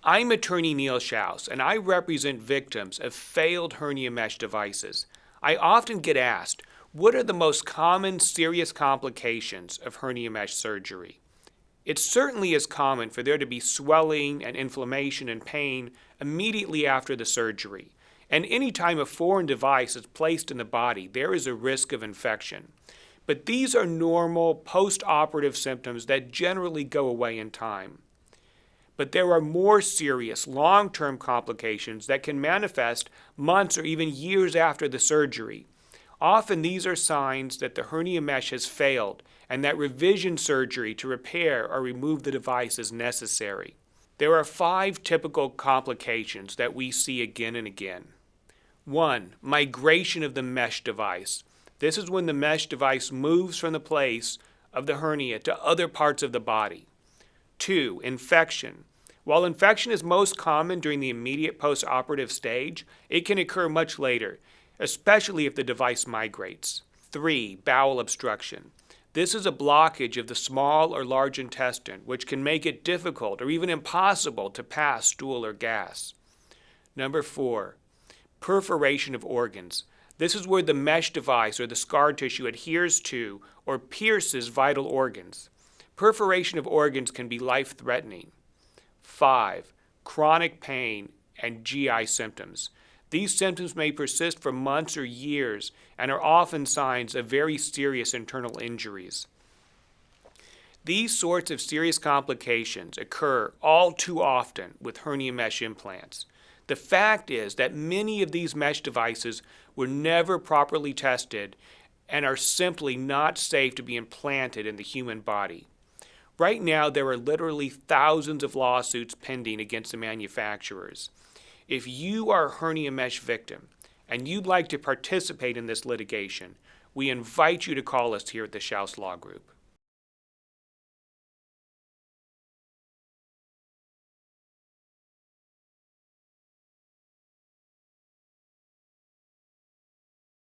I'm attorney Neil Shouse, and I represent victims of failed hernia mesh devices. I often get asked, what are the most common serious complications of hernia mesh surgery? It certainly is common for there to be swelling and inflammation and pain immediately after the surgery. And any time a foreign device is placed in the body, there is a risk of infection. But these are normal post-operative symptoms that generally go away in time. But there are more serious long-term complications that can manifest months or even years after the surgery. Often these are signs that the hernia mesh has failed and that revision surgery to repair or remove the device is necessary. There are 5 typical complications that we see again and again. 1. Migration of the mesh device. This is when the mesh device moves from the place of the hernia to other parts of the body. 2. Infection. While infection is most common during the immediate post-operative stage, it can occur much later, especially if the device migrates. 3. Bowel obstruction. This is a blockage of the small or large intestine, which can make it difficult or even impossible to pass stool or gas. Number 4. Perforation of organs. This is where the mesh device or the scar tissue adheres to or pierces vital organs. Perforation of organs can be life-threatening. 5. Chronic pain and GI symptoms. These symptoms may persist for months or years and are often signs of very serious internal injuries. These sorts of serious complications occur all too often with hernia mesh implants. The fact is that many of these mesh devices were never properly tested and are simply not safe to be implanted in the human body. Right now, there are literally thousands of lawsuits pending against the manufacturers. If you are a hernia mesh victim and you'd like to participate in this litigation, we invite you to call us here at the Shouse Law Group.